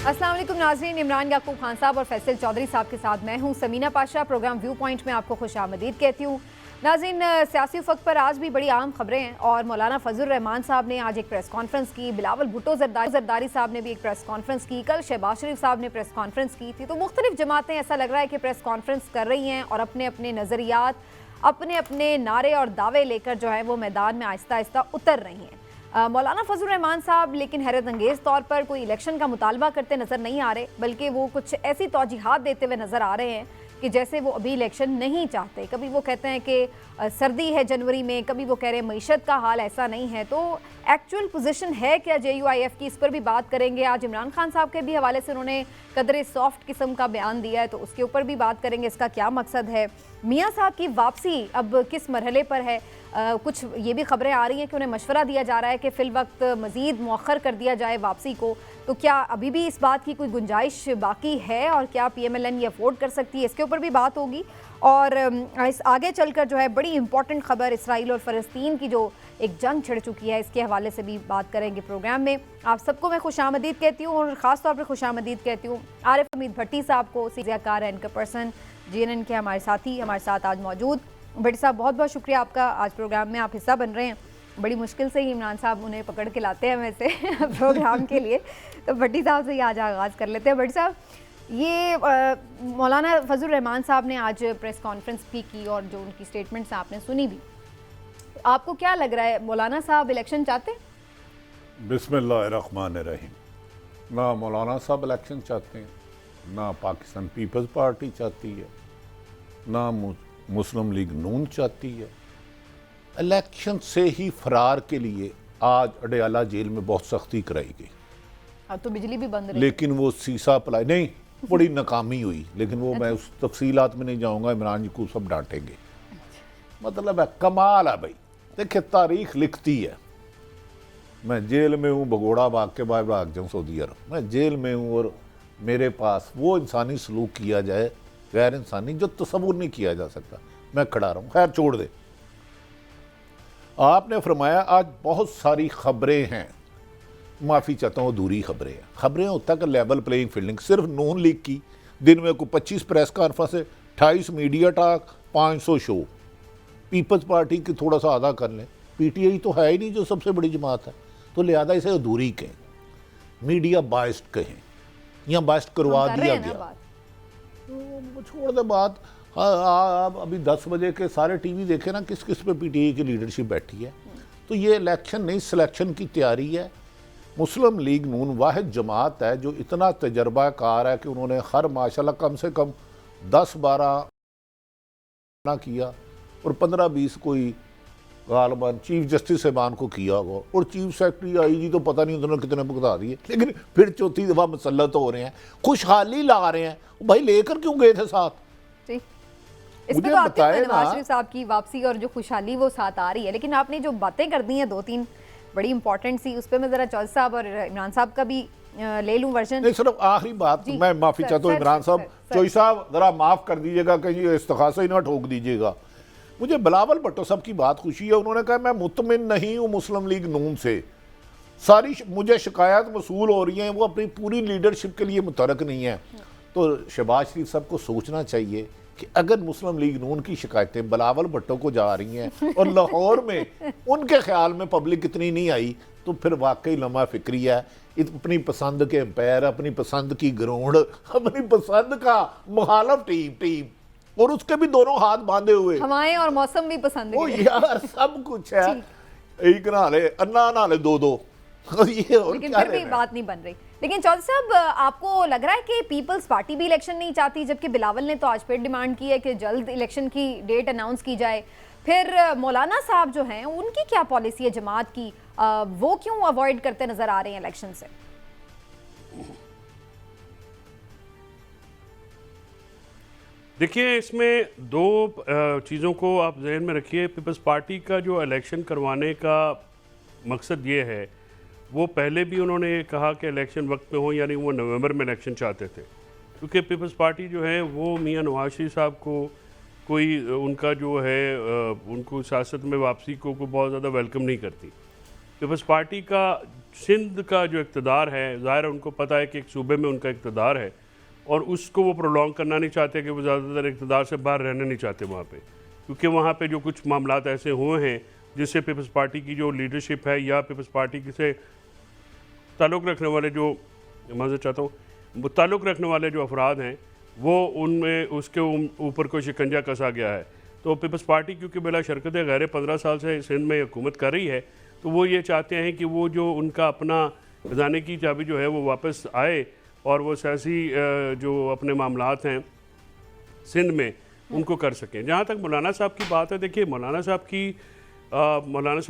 अस्सलाम वालेकुम नाज़रीन, इमरान याकूब खान साहब और फैसल चौधरी साहब के साथ मैं हूं Samina Pasha. Programme view point में आपको खुशामदीद कहती हूं। नाज़रीन, सियासी उफ़क़ पर आज भी बड़ी अहम खबरें हैं और मौलाना फजल रहमान साहब ने आज एक प्रेस कॉन्फ्रेंस की, बिलावल भुट्टो जरदारी साहब ने भी एक प्रेस कॉन्फ्रेंस की, कल शहबाज शरीफ साहब ने प्रेस कॉन्फ्रेंस की थी। तो मुख्तलिफ जमातें ऐसा लग रहा है कि प्रेस कॉन्फ्रेंस कर रही हैं और अपने अपने नज़रियात, अपने अपने नारे और दावे लेकर जो है वो मैदान में आहिस्ता आहिस्ता उतर रही हैं। मौलाना फजल रहमान साहब लेकिन हैरत अंगेज़ तौर पर कोई इलेक्शन का मुतालबा करते नज़र नहीं आ रहे, बल्कि वो कुछ ऐसी तौजीहात देते हुए नज़र आ रहे हैं कि जैसे वो अभी इलेक्शन नहीं चाहते। कभी वो कहते हैं कि सर्दी है जनवरी में, कभी वो कह रहे हैं मईशत का हाल ऐसा नहीं है। तो एक्चुअल पोजीशन है क्या JUIF की, इस पर भी बात करेंगे। आज इमरान खान साहब के भी हवाले से उन्होंने कदरे सॉफ्ट किस्म का बयान दिया है, तो उसके ऊपर भी बात करेंगे, इसका क्या मकसद है। मियाँ साहब की वापसी अब किस मरहले पर है। कुछ ये भी खबरें आ रही हैं कि उन्हें मशवरा दिया जा रहा है कि फ़िल वक्त मज़ीद मौखर कर दिया जाए वापसी को। तो क्या अभी भी इस बात की कोई गुंजाइश बाकी है और क्या PMLN ये अफोर्ड कर सकती है, इसके ऊपर भी बात होगी। और इस आगे चलकर जो है बड़ी इंपॉर्टेंट खबर इसराइल और फ़लस्तीन की जो एक जंग छिड़ चुकी है, इसके हवाले से भी बात करेंगे प्रोग्राम में। आप सबको मैं खुशामदीद कहती हूँ और ख़ास तौर पर खुशामदीद कहती हूँ आरिफ हमीद भट्टी साहब को, सीज़ियाकार एंकर पर्सन GNN के हमारे साथी हमारे साथ आज मौजूद। भट्टी साहब, बहुत बहुत शुक्रिया आपका, आज प्रोग्राम में आप हिस्सा बन रहे हैं। बड़ी मुश्किल से ही इमरान साहब उन्हें पकड़ के लाते हैं वैसे प्रोग्राम के लिए, तो भट्टी साहब से ही आज आगाज़ कर लेते हैं। भट्टी साहब, ये मौलाना फजल रहमान साहब ने आज प्रेस कॉन्फ्रेंस भी की और जो उनकी स्टेटमेंट्स आपने सुनी भी, आपको क्या लग रहा है, मौलाना साहब इलेक्शन चाहते हैं? बिस्मिल्लाहिर्रहमानिर्रहीम। ना मौलाना साहब इलेक्शन चाहते हैं, ना पाकिस्तान पीपल्स पार्टी चाहती है, ना मुस्लिम लीग नून चाहती है। इलेक्शन से ही फरार के लिए आज अडयाला जेल में बहुत सख्ती कराई गई। अब तो बिजली भी बंद रही, लेकिन वो सीसा अप्लाई नहीं, बड़ी नाकामी हुई। लेकिन वो मैं उस तफसीलात में नहीं जाऊंगा, इमरान जी को सब डांटेंगे। मतलब है कमाल है भाई। देखिए, तारीख लिखती है। मैं जेल में हूँ, भगोड़ा भाग के बाद भाग जाऊँ सऊदी अरब, मैं जेल में हूँ और मेरे पास वो इंसानी सलूक किया जाए, गैर इंसानी, जो तसव्वुर नहीं किया जा सकता, मैं खड़ा रहा हूँ। खैर छोड़ दे। आपने फरमाया आज बहुत सारी खबरें हैं, माफ़ी चाहता हूँ अधूरी खबरें हैं। खबरें होता है कि लेवल प्लेइंग फील्डिंग, सिर्फ नून लीग की दिन में कोई 25 प्रेस कॉन्फ्रेंस है, 28 media talk, 500 show. Peoples Party की थोड़ा सा आधा कर लें। PTI तो है ही नहीं जो सबसे बड़ी जमात है, तो लिहाजा इसे अधूरी कहें, मीडिया बाइस्ड कहें या बाइस्ड करवा दिया गया। तो छोड़ दे बात। आप अभी 10 बजे के सारे टीवी देखे ना, किस किस पे PTI की लीडरशिप बैठी है। तो ये इलेक्शन नहीं, सिलेक्शन की तैयारी है। मुस्लिम लीग नून वाहिद जमात है जो इतना तजर्बाकार है कि उन्होंने हर माशाल्लाह कम से कम 10-12 ना किया और 15-20 कोई गालबान चीफ जस्टिस साहबान को किया होगा, और चीफ सेक्रेटरी IG तो पता नहीं उन्होंने कितने भुगता दिए। लेकिन फिर चौथी दफ़ा मुसल्लत हो रहे हैं, खुशहाली ला रहे हैं। भाई लेकर क्यों गए थे साथ? इसमें तो आपके नवाज शरीफ साहब की वापसी और जो खुशहाली वो साथ आ रही है, लेकिन आपने जो बातें कर दी हैं 2-3 बड़ी इंपॉर्टेंट सी, उस पर मैं ज़रा चौधरी साहब और इमरान साहब का भी ले लूँ वर्जन। नहीं, सिर्फ आखिरी बात मैं माफ़ी चाहता हूँ इमरान साहब, चौधरी साहब ज़रा माफ़ कर दीजिएगा, कहीं इस्तिग़ासा ही ना ठोक दीजिएगा। मुझे बिलावल भुट्टो साहब की बात खुशी है, उन्होंने कहा मैं मुतमिन नहीं हूँ मुस्लिम लीग नून से, सारी मुझे शिकायत वसूल हो रही हैं, वो अपनी पूरी लीडरशिप के लिए मुतरक नहीं है। तो शहबाज शरीफ साहब को सोचना चाहिए कि अगर मुस्लिम लीग नून की शिकायतें बिलावल भुट्टो को जा रही हैं और लाहौर में उनके ख्याल में पब्लिक इतनी नहीं आई, तो फिर वाकई लम्हा फिक्री है। अपनी पसंद के एम्पायर, अपनी पसंद की ग्राउंड, अपनी पसंद का मुखालफ टीम और उसके भी दोनों हाथ बांधे हुए, हवाएं और मौसम भी पसंद है। ओ यार, सब कुछ है। एक नाले अन्ना नाले दो ये और लेकिन फिर भी बात नहीं बन रही। लेकिन चौधरी साहब, आपको लग रहा है कि पीपल्स पार्टी भी इलेक्शन नहीं चाहती, जबकि बिलावल ने तो आज फिर डिमांड की है कि जल्द इलेक्शन की डेट अनाउंस की जाए। फिर मौलाना साहब जो हैं उनकी क्या पॉलिसी है जमात की, वो क्यों अवॉइड करते नजर आ रहे हैं इलेक्शन से? देखिए, इसमें दो चीज़ों को आप जहन में रखिए। पीपल्स पार्टी का जो इलेक्शन करवाने का मकसद ये है, वो पहले भी उन्होंने कहा कि इलेक्शन वक्त में हो, यानी वो नवंबर में इलेक्शन चाहते थे, क्योंकि पीपल्स पार्टी जो है वो मियां नवाज शरीफ साहब को कोई उनका जो है उनको सियासत में वापसी को बहुत ज़्यादा वेलकम नहीं करती। पीपल्स पार्टी का सिंध का जो इक़्तिदार है, ज़ाहिर है उनको पता है कि एक सूबे में उनका इक़्तिदार है और उसको वो प्रोलॉन्ग करना नहीं चाहते कि वो ज़्यादातर इक़्तिदार से बाहर रहना नहीं चाहते वहाँ पे, क्योंकि वहाँ पे जो कुछ मामलात ऐसे हुए हैं जिससे पीपल्स पार्टी की जो लीडरशिप है या पीपल्स पार्टी से ताल्लुक़ रखने वाले जो मैं चाहता हूँ ताल्लुक़ रखने वाले जो अफराद हैं वो उनमें उसके ऊपर कोई शिकंजा कसा गया है। तो पीपल्स पार्टी क्योंकि बिला शरकत गैर 15 साल से सिंध में हुकूमत कर रही है, तो वो ये चाहते हैं कि वो जो उनका अपना खजाने की चाबी जो है वो वापस आए और वो सियासी जो अपने मामलात हैं सिंध में उनको कर सकें। जहाँ तक मौलाना साहब की बात है, देखिए मौलाना साहब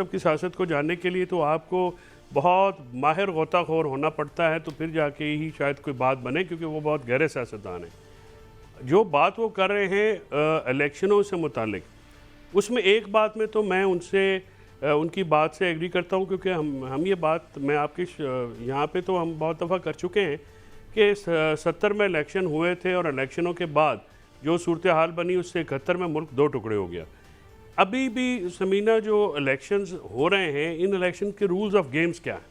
की सियासत को जानने के लिए तो आपको बहुत माहिर गोताखोर होना पड़ता है, तो फिर जाके ही शायद कोई बात बने, क्योंकि वो बहुत गहरे सियासतदान हैं। जो बात वो कर रहे हैं इलेक्शनों से मुतालिक, उसमें एक बात में तो मैं उनसे उनकी बात से एग्री करता हूँ, क्योंकि हम ये बात मैं आपके यहाँ पे तो हम बहुत दफ़ा कर चुके हैं कि 70 में इलेक्शन हुए थे और इलेक्शनों के बाद जो सूरत हाल बनी उससे 71 में मुल्क 2 टुकड़े हो गया। अभी भी समीना जो इलेक्शंस हो रहे हैं, इन इलेक्शन के रूल्स ऑफ गेम्स क्या हैं,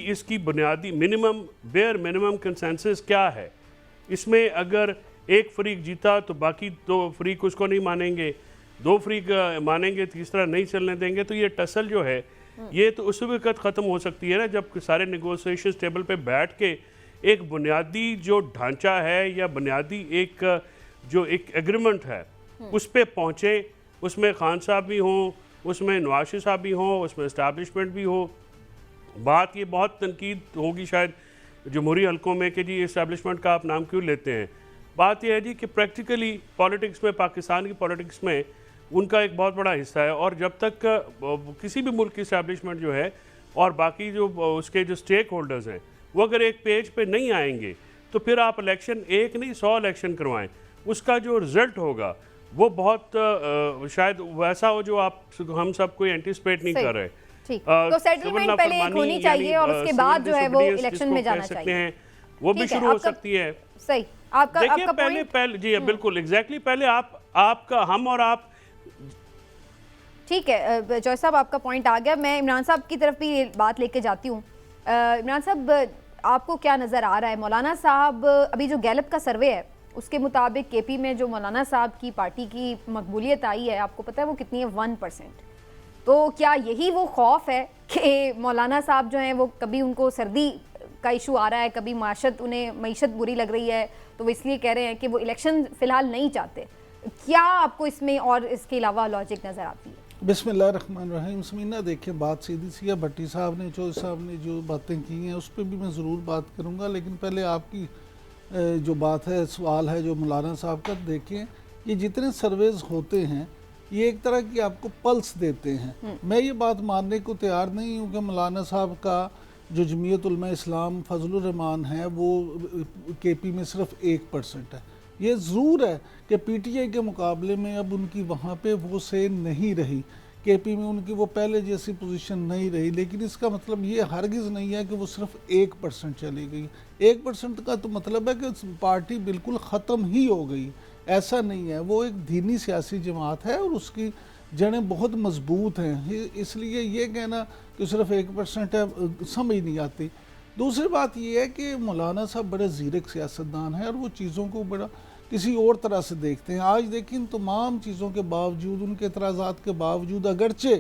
इसकी बुनियादी मिनिमम कंसेंसस क्या है। इसमें अगर एक फरीक जीता तो बाकी 2 फरीक उसको नहीं मानेंगे, 2 फरीक मानेंगे, तीसरा नहीं चलने देंगे। तो ये टसल जो है ये तो उस वक्त ख़त्म हो सकती है ना जब सारे नेगोशिएशन टेबल पे बैठ के एक बुनियादी जो ढांचा है या बुनियादी एक एग्रीमेंट है उस पे पहुँचे, उसमें खान साहब भी हों, उसमें नवाज साहब भी हों, उसमें इस्टेब्लिशमेंट भी हो। बात ये बहुत तनकीद होगी शायद जमहूरी हलकों में कि जी इस्टेब्लिशमेंट का आप नाम क्यों लेते हैं। बात यह है जी कि प्रैक्टिकली पॉलिटिक्स में, पाकिस्तान की पॉलिटिक्स में उनका एक बहुत बड़ा हिस्सा है, और जब तक किसी भी मुल्क की इस्टेब्लिशमेंट जो है और बाकी जो उसके जो स्टेक होल्डर्स हैं वो अगर एक पेज पे नहीं आएंगे तो फिर आप इलेक्शन एक नहीं 100 इलेक्शन करवाएं, उसका जो रिज़ल्ट होगा वो बहुत शायद वैसा हो जो हम सब कोई एंटिसिपेट नहीं कर रहे। ठीक, तो सेटलमेंट पहले एक होनी चाहिए और उसके बाद जो है वो इलेक्शन में जाना चाहिए, वो भी शुरू हो सकती है। सही, आपका पहले जी बिल्कुल एग्जैक्टली, पहले आपका हम और आप। ठीक है जॉय साहब, आपका पॉइंट आ गया। मैं इमरान साहब की तरफ भी बात लेके जाती हूँ। इमरान साहब, आपको क्या नज़र आ रहा है? मौलाना साहब, अभी जो गैलप का सर्वे है उसके मुताबिक केपी में जो मौलाना साहब की पार्टी की मकबूलियत आई है, आपको पता है वो कितनी है? 1%। तो क्या यही वो खौफ है कि मौलाना साहब जो हैं वो कभी उनको सर्दी का इशू आ रहा है, कभी मईशत बुरी लग रही है, तो वो इसलिए कह रहे हैं कि वो इलेक्शन फ़िलहाल नहीं चाहते? क्या आपको इसमें और इसके अलावा लॉजिक नज़र आती है? बिस्मिल्लाहिर्रहमानिर्रहीम। समीना, देखिए बात सीधी सी है। भट्टी साहब ने जो बातें की हैं उस पर भी मैं ज़रूर बात करूँगा, लेकिन पहले आपकी जो बात है, सवाल है जो मौलाना साहब का, देखें ये जितने सर्वेज होते हैं ये एक तरह की आपको पल्स देते हैं। मैं ये बात मानने को तैयार नहीं हूँ कि मौलाना साहब का जो जमीयत उलमा इस्लाम फजलुर रहमान है वो केपी में सिर्फ 1% है। ये ज़रूर है कि पीटीआई के मुकाबले में अब उनकी वहाँ पे वो से नहीं रही, केपी में उनकी वो पहले जैसी पोजीशन नहीं रही, लेकिन इसका मतलब ये हरगिज़ नहीं है कि वो सिर्फ 1% चली गई। 1% का तो मतलब है कि पार्टी बिल्कुल ख़त्म ही हो गई, ऐसा नहीं है। वो एक दीनी सियासी जमात है और उसकी जड़ें बहुत मजबूत हैं, इसलिए ये कहना कि सिर्फ 1% है समझ नहीं आती। दूसरी बात ये है कि मौलाना साहब बड़े ज़ीरक सियासतदान हैं और वो चीज़ों को बड़ा किसी और तरह से देखते हैं। आज देखिए तमाम चीज़ों के बावजूद, उनके एतराज़ात के बावजूद, अगरचे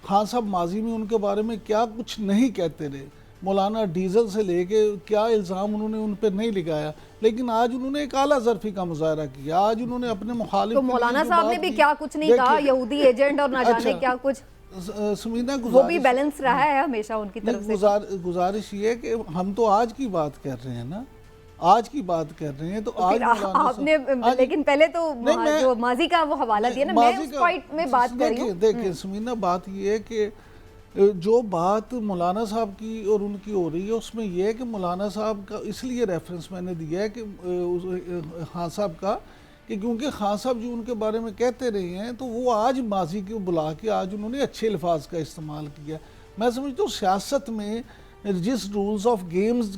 खान साहब माजी में उनके बारे में क्या कुछ नहीं कहते रहे, मौलाना डीजल से लेके क्या इल्ज़ाम उन्होंने उन पर नहीं लगाया, लेकिन आज उन्होंने एक आला ज़रफ़ी का मुजाहरा किया। आज उन्होंने अपने मुखालिफ, तो मौलाना साहब ने भी क्या कुछ नहीं कहा, यहूदी एजेंट और ना जाने क्या कुछ। समीना, वो भी बैलेंस रहा है हमेशा उनकी तरफ से। गुजारिश ये है कि हम तो आज की बात कर रहे हैं ना, आज की बात कर रहे हैं, तो आज आपने लेकिन पहले तो जो माजी का वो हवाला दिया ना, मैं उस पॉइंट में बात कर रही हूं। देखिए समीना, बात ये है कि जो बात मौलाना साहब की और उनकी हो रही है उसमें यह है कि मौलाना साहब का इसलिए रेफरेंस मैंने दिया है कि खान साहब का, कि क्योंकि खान साहब जो उनके बारे में कहते रहे हैं तो वो आज माजी को बुला के आज उन्होंने अच्छे अल्फाज का इस्तेमाल किया। मैं समझता हूँ सियासत में जिस रूल्स ऑफ गेम्स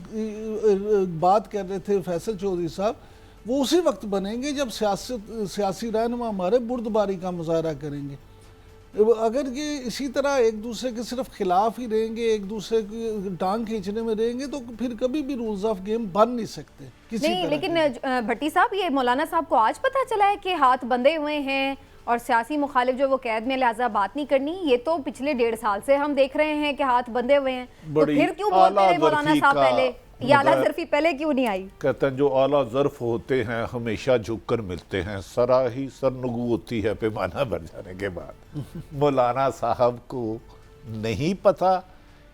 बात कर रहे थे फैसल चौधरी साहब, वो उसी वक्त बनेंगे जब सियासी रहनुमा हमारे बुर्दबारी का मुजाहरा करेंगे। अगर ये इसी तरह एक दूसरे के सिर्फ खिलाफ ही रहेंगे, एक दूसरे की टांग खींचने में रहेंगे, तो फिर कभी भी रूल्स ऑफ गेम बन नहीं सकते किसी नहीं, तरह लेकिन भट्टी साहब, ये मौलाना साहब को आज पता चला है कि हाथ बंधे हुए हैं और सियासी मुखालिफ जो वो कैद में, लिहाजा बात नहीं करनी? ये तो पिछले 1.5 साल से हम देख रहे हैं कि हाथ बंधे हुए हैं, तो फिर क्यों बोलते रहे मौलाना साहब पहले? ये आला ज़र्फ़ी पहले क्यों नहीं आई? कहते हैं जो आला ज़र्फ होते हैं हमेशा झुककर मिलते हैं, सरा ही सरनुगू होती है पैमाना भर जाने के बाद। मौलाना साहब को नहीं पता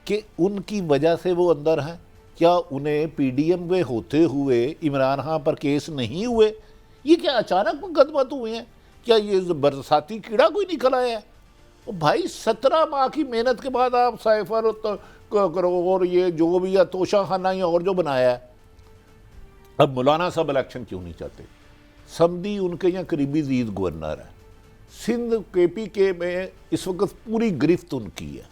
कि उनकी वजह से वो अंदर हैं? क्या उन्हें पीडीएम में होते हुए इमरान खान पर केस नहीं हुए? ये क्या अचानक मुकदमत हुए हैं? क्या ये बरसाती कीड़ा कोई निकल आया है? भाई 17 माह की मेहनत के बाद आप साइफर करो और ये जो भी या तोशा खाना या और जो बनाया है। अब मौलाना साहब इलेक्शन क्यों नहीं चाहते? समदी उनके यहाँ करीबी जीद गवर्नर है, सिंध KPK में इस वक्त पूरी गिरफ्त उनकी है।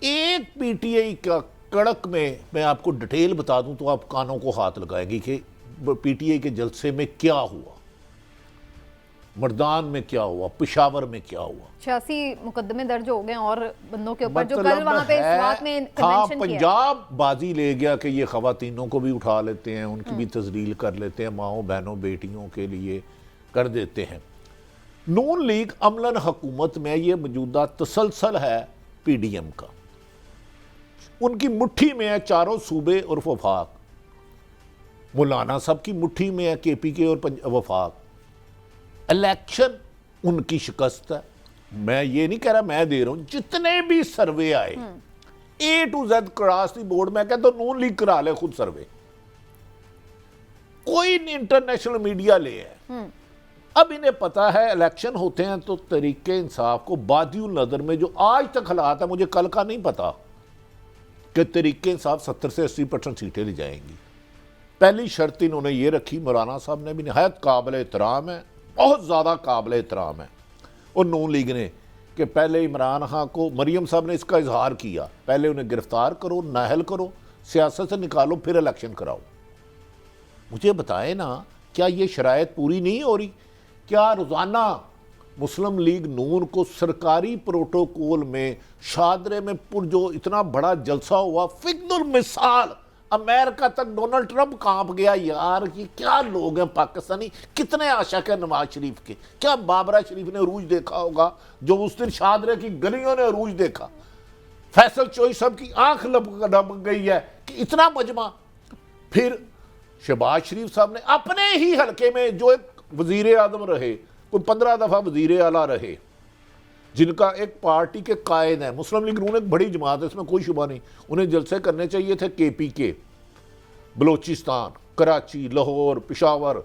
एक PTI का कड़क में मैं आपको डिटेल बता दूं तो आप कानों को हाथ लगाएंगी कि PTI के जलसे में क्या हुआ, मर्दान में क्या हुआ, पिशावर में क्या हुआ। 86 मुकदमे दर्ज हो गए और बंदों के ऊपर, जो कल वहां पे स्वात में हाँ, कन्वेंशन किया। पंजाब बाजी ले गया कि ये खवातीनों को भी उठा लेते हैं, उनकी भी तजलील कर लेते हैं, माओ बहनों बेटियों के लिए कर देते हैं। नून लीग अमलन हुकूमत में ये मौजूदा तसलसल है PDM का, उनकी मुट्ठी में है चारों सूबे और वफाक। मौलाना साहब की मुट्ठी में है KPK और वफाक। इलेक्शन उनकी शिकस्त है। मैं ये नहीं कह रहा मैं दे रहा हूं, जितने भी सर्वे आए A to Z cross the board, मैं कहता हूं नून लीग करा ले खुद सर्वे, कोई इंटरनेशनल मीडिया ले है। अब इन्हें पता है इलेक्शन होते हैं तो तरीके इंसाफ को बादियुल नजर में जो आज तक हालात है, मुझे कल का नहीं पता कि तरीके इंसाफ 70 से 80% सीटें ले जाएंगी। पहली शर्त इन्होंने ये रखी, मौलाना साहब ने भी नहायत काबिल एहतराम है, बहुत ज़्यादा काबिल एहतराम है, और नून लीग ने, कि पहले इमरान खान को, मरियम साहब ने इसका इजहार किया, पहले उन्हें गिरफ्तार करो, नाहल करो, सियासत से निकालो, फिर इलेक्शन कराओ। मुझे बताएं ना, क्या ये शराइत पूरी नहीं हो रही? क्या रोज़ाना मुस्लिम लीग नून को सरकारी प्रोटोकॉल में शादरे में जो इतना बड़ा जलसा हुआ, फिक्र मिसाल अमेरिका तक डोनाल्ड ट्रंप कांप गया। यार ये क्या लोग हैं पाकिस्तानी, कितने आशिक है नवाज शरीफ के। क्या बाबरा शरीफ ने अरूज देखा होगा जो उस दिन शादरे की गलियों ने अरूज देखा? फैसल चोई साहब की आंख लपक गई है कि इतना मजमा। फिर शहबाज शरीफ साहब ने अपने ही हल्के में, जो एक वजीर आजम रहे, कोई 15 दफा वजीर आला रहे, जिनका एक पार्टी के कायद है, मुस्लिम लीग नून एक बड़ी जमात है, इसमें कोई शुबा नहीं, उन्हें जलसे करने चाहिए थे KPK, बलोचिस्तान, कराची, लाहौर, पिशावर,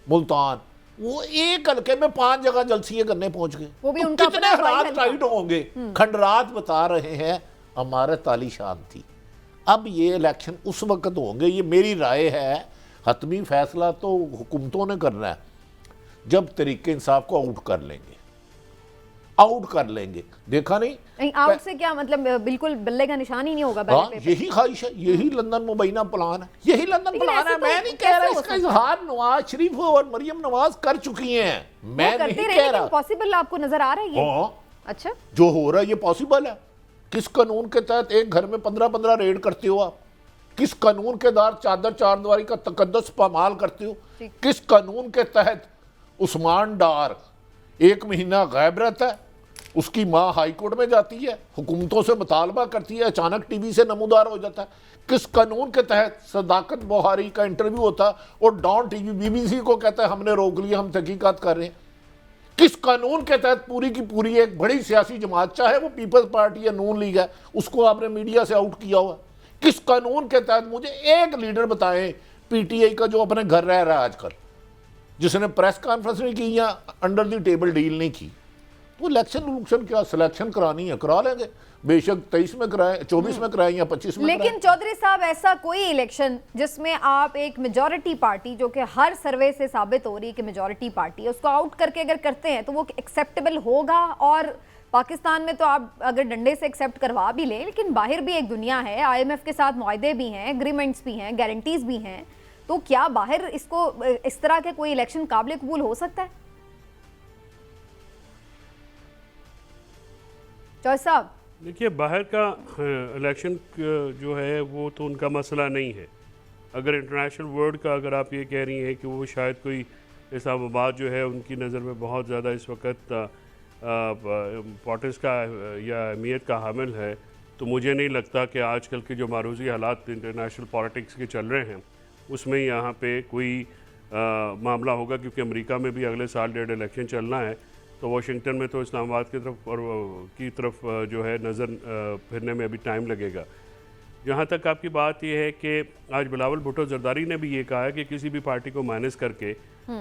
मुल्तान, वो एक हल्के में 5 जगह जलसिए करने पहुंच गए। वो भी तो उनका कितने हालात टाइट होंगे। खंडरात बता रहे हैं हमारे ताली शान थी। अब ये इलेक्शन उस वक्त होंगे, ये मेरी राय है, हतमी फैसला तो हुकूमतों ने करना है जब तरीके इंसाफ को आउट कर लेंगे, आउट कर लेंगे। देखा नहीं आउट से क्या मतलब, बिल्कुल बल्ले का निशान ही नहीं होगा। हाँ, यही ख्वाहिश है, यही लंदन मुबैना प्लान है, यही लंदन प्लान है। मैं नहीं कह रहा, इसका इजहार नवाज शरीफ और मरियम नवाज कर चुकी हैं, मैं नहीं कह रहा। पॉसिबल आपको नजर आ रहा है ये? अच्छा, जो हो रहा है ये पॉसिबल है? किस कानून के तहत एक घर में 15-15 रेड करते हो आप? किस कानून के तहत चादर चारदीवारी का तकद्दस पामाल करते हो? किस कानून के तहत उस्मान डार 1 महीना गायब रहता है, उसकी माँ हाई कोर्ट में जाती है, हुकूमतों से मुतालबा करती है, अचानक टीवी से नमूदार हो जाता है? किस कानून के तहत सदाकत बुहारी का इंटरव्यू होता है और डॉन टीवी BBC को कहता है हमने रोक लिया, हम तहकीकात कर रहे हैं? किस कानून के तहत पूरी की पूरी एक बड़ी सियासी जमात, चाहे वो पीपल्स पार्टी या नून लीग है, उसको आपने मीडिया से आउट किया हुआ? किस कानून के तहत मुझे एक लीडर बताएं PTI का जो अपने घर रह रहा है आजकल, जिसने प्रेस कॉन्फ्रेंस नहीं की या अंडर द टेबल डील नहीं की? वो इलेक्शन क्या सिलेक्शन करानी है, करा लेंगे, बेशक 23 में कराएं, 24 में कराएं या 25 में। लेकिन चौधरी साहब, ऐसा कोई इलेक्शन जिसमें आप एक मेजॉरिटी पार्टी, जो कि हर सर्वे से साबित हो रही है कि मेजॉरिटी पार्टी है, उसको आउट करके अगर करते हैं तो वो एक्सेप्टेबल होगा? और पाकिस्तान में तो आप अगर डंडे से एक्सेप्ट करवा भी लें, लेकिन बाहर भी एक दुनिया है, IMF के साथ मुआहदे भी हैं, एग्रीमेंट्स भी हैं, गारंटीज भी हैं, तो क्या बाहर इसको इस तरह के कोई इलेक्शन काबिल कबूल हो सकता है? चौधरी साहब, देखिए बाहर का इलेक्शन जो है वो तो उनका मसला नहीं है। अगर इंटरनेशनल वर्ल्ड का अगर आप ये कह रही हैं कि वो शायद कोई इस्लामाबाद जो है उनकी नज़र में बहुत ज़्यादा इस वक्त इम्पोर्टेंस का या अहमियत का हामिल है, तो मुझे नहीं लगता कि आजकल के जो मारूजी हालात इंटरनेशनल पॉलिटिक्स के चल रहे हैं उसमें यहाँ पे कोई मामला होगा, क्योंकि अमेरिका में भी अगले साल 1.5 इलेक्शन चलना है, तो वाशिंगटन में तो इस्लामाबाद की तरफ जो है नज़र फिरने में अभी टाइम लगेगा। जहाँ तक आपकी बात यह है कि आज बिलावल भुट्टो जरदारी ने भी ये कहा है कि किसी भी पार्टी को माइनस करके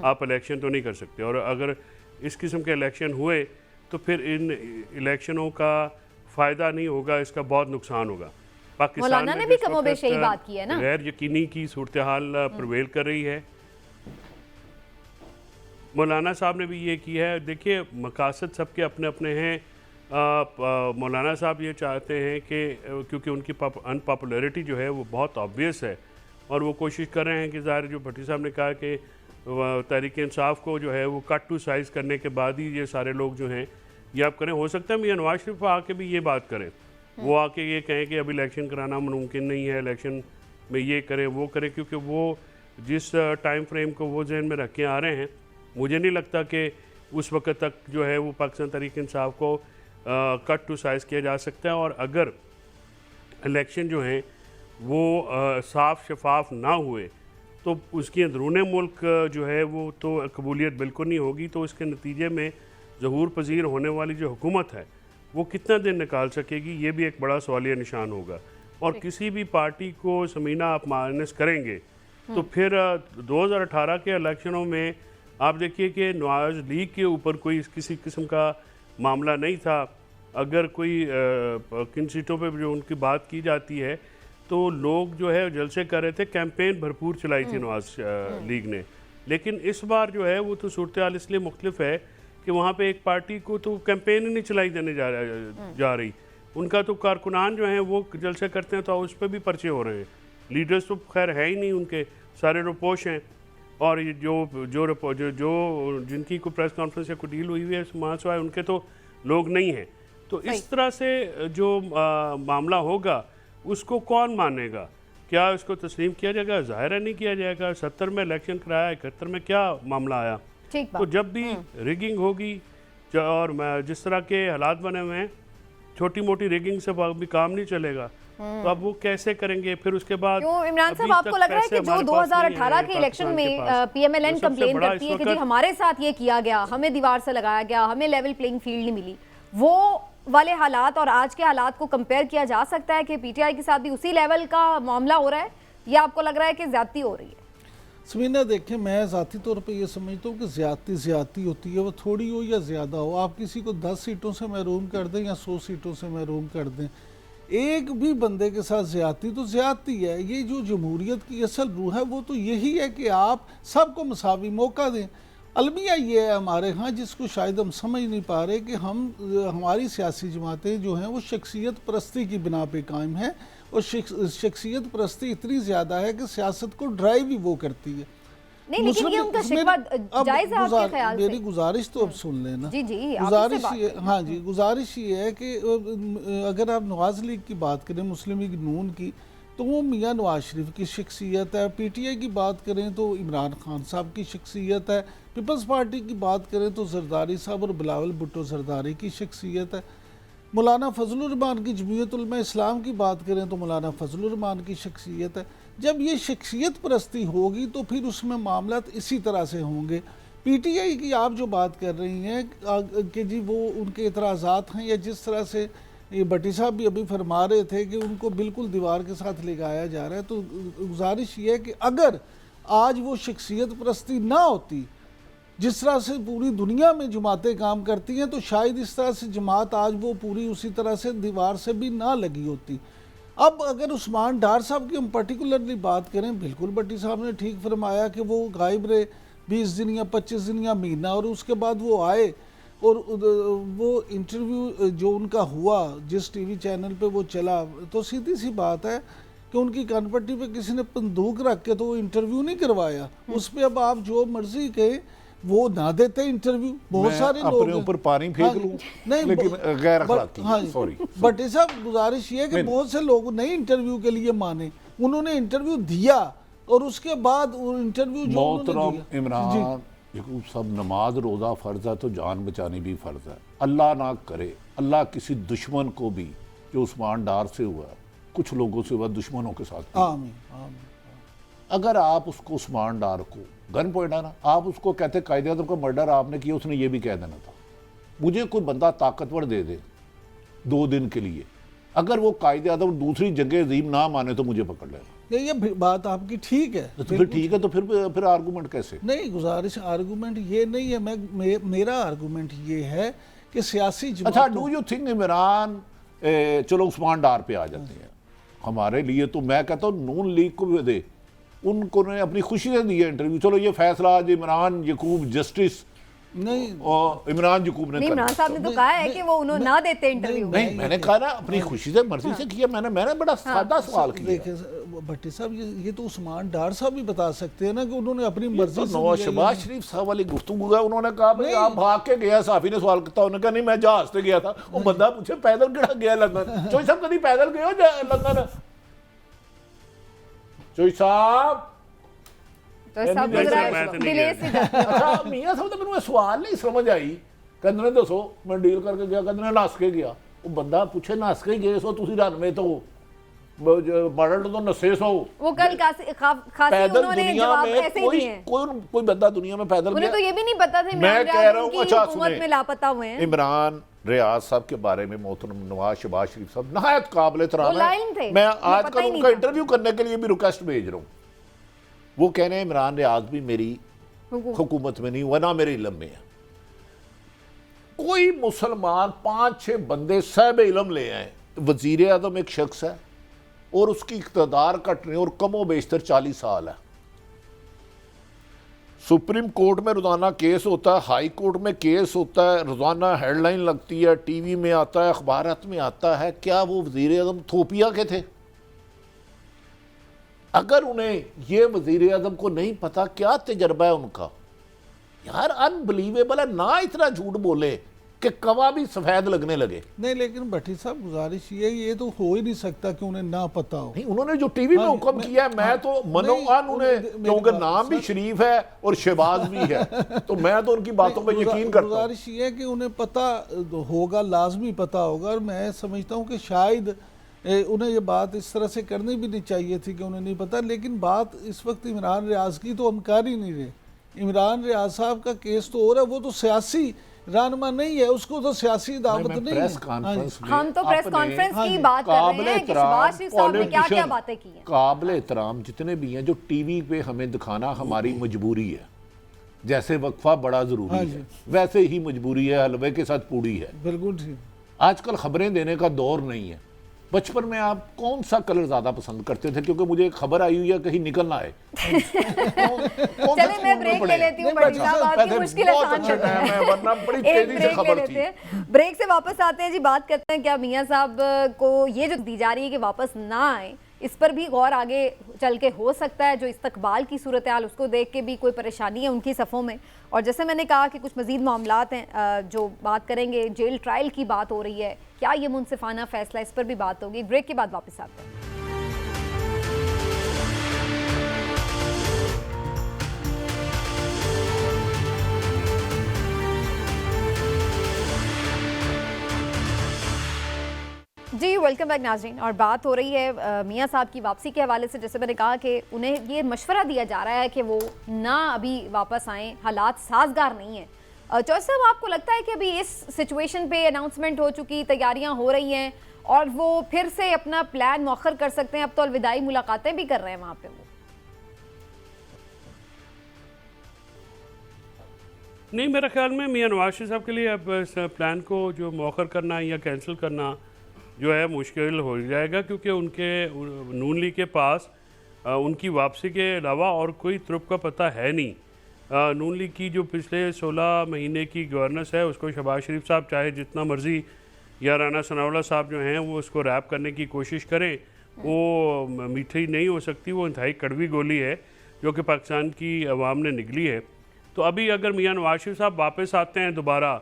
आप इलेक्शन तो नहीं कर सकते, और अगर इस किस्म के इलेक्शन हुए तो फिर इन इलेक्शनों का फ़ायदा नहीं होगा, इसका बहुत नुकसान होगा। पाकिस्तान मौलाना ने भी कमोबेश यही बात की है ना, गैर यकीनी की सूरत हाल प्रवेल कर रही है। मौलाना साहब ने भी ये किया है। देखिए मकासद सबके अपने अपने हैं। मौलाना साहब ये चाहते हैं कि क्योंकि उनकी अनपॉपुलैरिटी जो है वो बहुत ऑब्वियस है, और वो कोशिश कर रहे हैं कि ज़ाहिर जो भट्टी साहब ने कहा कि तहरीक इंसाफ को जो है वो कट टू साइज़ करने के बाद ही ये सारे लोग जो हैं ये आप करें। हो सकता है मियां नवाज शरीफ आके भी ये बात करें, वो आके ये कहें कि अब इलेक्शन कराना मुमकिन नहीं है, इलेक्शन में ये करें वो करें, क्योंकि वो जिस टाइम फ्रेम को वो जहन में रख के आ रहे हैं, मुझे नहीं लगता कि उस वक्त तक जो है वो पाकिस्तान तहरीक इंसाफ को कट टू साइज़ किया जा सकता है। और अगर इलेक्शन जो हैं वो साफ शफाफ ना हुए तो उसकी अंदरूने मुल्क जो है वो तो कबूलियत बिल्कुल नहीं होगी, तो इसके नतीजे में ज़हूर पजीर होने वाली जो हुकूमत है वो कितना दिन निकाल सकेगी, ये भी एक बड़ा सवालिया निशान होगा। और किसी भी पार्टी को समीना आप माइनस करेंगे तो फिर 2018 के इलेक्शनों में आप देखिए कि नवाज लीग के ऊपर कोई किसी किस्म का मामला नहीं था। अगर कोई किन सीटों पे जो उनकी बात की जाती है तो लोग जो है जलसे कर रहे थे, कैंपेन भरपूर चलाई थी नवाज लीग ने। लेकिन इस बार जो है वो तो सूरत हाल इसलिए मुख्तलिफ है कि वहाँ पे एक पार्टी को तो कैंपेन ही नहीं चलाई देने जा रही। उनका तो कारकुनान जो हैं वो जलसे करते हैं तो उस पर भी पर्चे हो रहे हैं। लीडर्स तो खैर है ही नहीं, उनके सारे रिपोर्ट हैं, और ये जो जिनकी कोई प्रेस कॉन्फ्रेंस या कोई डील हुई हुई है महासभा उनके तो लोग नहीं हैं। तो इस तरह से जो मामला होगा उसको कौन मानेगा? क्या इसको तस्लीम किया जाएगा? ज़ाहिर है नहीं किया जाएगा। 70 में इलेक्शन कराया, 71 में क्या मामला आया? तो जब भी रिगिंग होगी और जिस तरह के हालात बने हुए हैं, छोटी मोटी रिगिंग से भी काम नहीं चलेगा, तो अब वो कैसे करेंगे? फिर उसके बाद इमरान साहब आपको लग रहा है कि जो 2018 के इलेक्शन में पीएमएलएन कंप्लेन करती है कि जी हमारे साथ ये किया गया, हमें दीवार से लगाया गया, हमें लेवल प्लेइंग फील्ड नहीं मिली, वो वाले हालात और आज के हालात को कंपेयर किया जा सकता है कि पीटीआई के साथ भी उसी लेवल का मामला हो रहा है, या आपको लग रहा है कि ज्यादती हो रही है? समीना देखें, मैं ज़ाती तौर पे ये समझता हूँ कि ज़्यादती होती है, वो थोड़ी हो या ज़्यादा हो। आप किसी को 10 सीटों से महरूम कर दें या 100 सीटों से महरूम कर दें, एक भी बंदे के साथ ज़्यादती तो ज़्यादती है। ये जो जमहूरियत की असल रूह है वो तो यही है कि आप सबको मसावी मौका दें। अलमिया ये है हमारे यहाँ, जिसको शायद हम समझ नहीं पा रहे कि हमारी सियासी जमातें जो हैं वो शख्सियत परस्ती की बिना पे कायम हैं, और शख्सियत परस्ती इतनी ज़्यादा है कि सियासत को ड्राइव ही वो करती है। नहीं, लेकिन ये उनका शिकवा जायज़ है आपके ख्याल से? मेरी गुजारिश तो अब सुन लेना। जी जी, गुजारिश ये, हाँ जी, गुजारिश ये है कि अगर आप नवाज लीग की बात करें, मुस्लिम लीग नून की, तो वो मियां नवाज शरीफ की शख्सियत है। पीटीआई की बात करें तो इमरान खान साहब की शख्सियत है। पीपल्स पार्टी की बात करें तो जरदारी साहब और बिलावल भुट्टो जरदारी की शख्सियत है। मौलाना फजलुर रहमान की जमीयत उलमा इस्लाम की बात करें तो मौलाना फजलुर रहमान की शख्सियत है। जब ये शख्सियत परस्ती होगी तो फिर उसमें मामला इसी तरह से होंगे। पीटीआई की आप जो बात कर रही हैं कि जी वो उनके एतराज़ात हैं, या जिस तरह से ये भट्टी साहब भी अभी फरमा रहे थे कि उनको बिल्कुल दीवार के साथ लगाया जा रहा है, तो गुजारिश ये है कि अगर आज वो शख्सियत परस्ती ना होती, जिस तरह से पूरी दुनिया में जमातें काम करती हैं, तो शायद इस तरह से जमात आज वो पूरी उसी तरह से दीवार से भी ना लगी होती। अब अगर उस्मान डार साहब की हम पर्टिकुलरली बात करें, बिल्कुल भट्टी साहब ने ठीक फरमाया कि वो गायब रहे 20 दिन या 25 दिन या महीना, और उसके बाद वो आए और वो इंटरव्यू जो उनका हुआ जिस टीवी चैनल पे वो चला, तो सीधी सी बात है कि उनकी कानपट्टी पे किसी ने बंदूक रख के तो वो इंटरव्यू नहीं करवाया। उस पर अब आप जो मर्जी कहें, वो ना देते इंटरव्यू, बहुत मैं सारे लोग अपने हैं। ऊपर पानी फेंक हाँ, लूं, नहीं लेकिन गैर अखलाकी, हाँ, सॉरी। बट साहब गुजारिश ये है कि बहुत से लोग नहीं इंटरव्यू के लिए माने, उन्होंने इंटरव्यू दिया और उसके बाद वो इंटरव्यू जो उन्होंने मोहतरम दिया। इमरान यकूब साहब, नमाज रोज़ा फ़र्ज़ है तो जान बचानी भी फ़र्ज़ है। अल्लाह ना करे, अल्लाह किसी दुश्मन को भी, जो उस्मान डार से हुआ, कुछ लोगों से हुआ, दुश्मनों के साथ भी। आमीन आमीन। अगर आप उसको उस्मान डार को गन पॉइंट है ना, आप उसको कहते कायदे आज़म का मर्डर आपने किया, उसने ये भी कह देना था। मुझे कोई बंदा ताकतवर दे दे 2 दिन के लिए, अगर वो कायदे आज़म दूसरी जगह अजीम ना माने तो मुझे पकड़ लेना। ये बात आपकी ठीक है, तो फिर ठीक है, तो फिर आर्गूमेंट कैसे? नहीं गुजारिश आर्गूमेंट ये नहीं है, मेरा आर्गूमेंट ये है कि सियासी अच्छा, जमातों डू यू थिंक इमरान, चलो उस्मान डार पे आ जाते हैं, हमारे लिए तो मैं कहता हूँ नून लीग को भी दे, उनको ने अपनी खुशी से दिया इंटरव्यू। चलो ये फैसला आज इमरान यकूब जस्टिस नहीं, और इमरान यकूब ने नहीं, करना। इमरान साहब ने तो कहा है कि वो उन्होंने ना देते इंटरव्यू। नहीं, मैंने कहा ना अपनी खुशी से मर्जी से किया, मैंने बड़ा सादा सवाल किया। देखिए भट्टी साहब, ये तो उस्मान डार साहब भी बता सकते हैं ना कि उन्होंने अपनी मर्जी तो से नवाज दिया। शहबाज शरीफ साहब वाली गुफ्तगू है, उन्होंने कहा भाई आप भाग के गया, साफी ने सवाल किया, उन्होंने कहा नहीं मैं जहाज से गया था। वो बंदा पूछे पैदल किड़ा गया लंदन? चोई साहब कभी पैदल गए हो लंदन? चोई साहब तो सब नहीं, गुजरा मैं तो नहीं डिले गया। से जाते हैं। अच्छा मियां साहब, तो मैंने सवाल नहीं समझ आई। कहते ने दसो मैं डील करके गया, कहते ने नस के गया। वो बंदा पूछे नस के गए सो तुसी रनवे तो मॉडल तो नसे सो। वो कल खासी पैदल उन्होंने दुनिया जवाब में ऐसे ही कोई दिए हैं। कोई बंदा दुनिया में पैदल उन्हें तो गया? ये भी नहीं पता था मैं इमरान कह रियाज रहा हूँ, उनकी अच्छा हुकूमत सुने, में लापता हुए हैं। इमरान रियाज साहब के बारे में मोहतरम नवाज शहबाज शरीफ साहब नहायत काबिल वो एहतराम लाइन थे, है। मैं उन्हें आजकल पता ही नहीं उनका था। इंटरव्यू करने के लिए भी रिक्वेस्ट भेज रहा हूँ। वो कह रहे हैं इमरान रियाज भी मेरी हुकूमत में नहीं हुआ, ना मेरे इलम में है। कोई मुसलमान 5-6 बंदे साहब इलम ले आए, वजीर आजम एक शख्स है और उसकी इक़्तिदार का टेन्योर कमो बेशतर 40 साल है। सुप्रीम कोर्ट में रोज़ाना केस होता है, हाई कोर्ट में केस होता है, रोज़ाना हेडलाइन लगती है, टीवी में आता है, अखबारात में आता है। क्या वो वजीर आजम थोपिया के थे? अगर उन्हें ये वजीर आजम को नहीं पता क्या तजर्बा है उनका, यार अनबिलीवेबल है। ना इतना झूठ बोले कि कवा भी सफेद लगने लगे। नहीं लेकिन भट्टी साहब गुजारिश ये तो हो ही नहीं सकता कि उन्हें ना पता हो। नहीं, उन्होंने जो टीवी में हुक्म किया है, मैं तो मनोअन उन्हें, क्योंकि नाम भी शरीफ है और शहबाज भी है, तो मैं तो उनकी बातों पर यकीन करता हूँ। गुजारिश ये है कि उन्हें पता होगा, लाजमी पता होगा, और मैं समझता हूँ कि शायद उन्हें ये बात इस तरह से करनी भी नहीं चाहिए थी कि उन्हें नहीं पता। लेकिन बात इस वक्त इमरान रियाज की तो हम कर ही नहीं रहे। इमरान रियाज साहब का केस तो हो रहा है, वो तो सियासी रहनुमा नहीं है, उसको तो सियासी दावत नहीं है। प्रेस कॉन्फ्रेंस में हम तो प्रेस अपने कॉन्फ्रेंस की बात कर रहे हैं कि शहबाज शरीफ साहब ने क्या क्या बातें की हैं। काबिल एहतराम जितने भी हैं, जो टीवी पे हमें दिखाना हमारी मजबूरी है। जैसे वक्फा बड़ा जरूरी है, वैसे ही मजबूरी है हलवे के साथ पूड़ी है। बिल्कुल ठीक। आजकल खबरें देने का दौर नहीं है। बचपन में आप कौन सा कलर ज्यादा पसंद करते थे? क्योंकि मुझे एक खबर आई हुई है कहीं निकल ना आए। चले मैं ब्रेक ले लेती हूँ बड़ी साहब, आपकी मुश्किल आसान हो टाइम है, वरना बड़ी एक तेजी से ब्रेक ले खबर लेते थी। हैं। ब्रेक से वापस आते हैं जी, बात करते हैं क्या मियां साहब को ये जो दी जा रही है कि वापस ना आए, इस पर भी गौर आगे चल के हो सकता है। जो इस्तकबाल की सूरत हाल उसको देख के भी कोई परेशानी है उनकी सफ़ों में। और जैसे मैंने कहा कि कुछ मज़ीद मामलात हैं जो बात करेंगे, जेल ट्रायल की बात हो रही है, क्या ये मुनसिफाना फैसला, इस पर भी बात होगी। ब्रेक के बाद वापस आते हैं। जी वेलकम बैक नाज़रीन। और बात हो रही है मियां साहब की वापसी के हवाले से। जैसे मैंने कहा कि उन्हें ये मशवरा दिया जा रहा है कि वो ना अभी वापस आएँ, हालात साजगार नहीं है। चौधरी साहब, आपको लगता है कि अभी इस सिचुएशन पे अनाउंसमेंट हो चुकी, तैयारियां हो रही हैं और वो फिर से अपना प्लान मौखर कर सकते हैं? अब तो अलविदाई मुलाकातें भी कर रहे हैं वहाँ पे वो। नहीं, मेरे ख्याल में मियां नवाज शरीफ साहब के लिए अब इस प्लान को जो मौखर करना या कैंसिल करना जो है मुश्किल हो जाएगा, क्योंकि उनके नून लीग के पास उनकी वापसी के अलावा और कोई तुरुप का पता है नहीं। नून लीग की जो पिछले 16 महीने की गवर्नेंस है उसको शहबाज शरीफ साहब चाहे जितना मर्ज़ी या राना सनाउल्लाह साहब जो हैं वो उसको रैप करने की कोशिश करें, वो मीठी नहीं हो सकती। वो इंतहाई कड़वी गोली है जो कि पाकिस्तान की अवाम ने निगली है। तो अभी अगर मियां नवाज शरीफ साहब वापस आते हैं दोबारा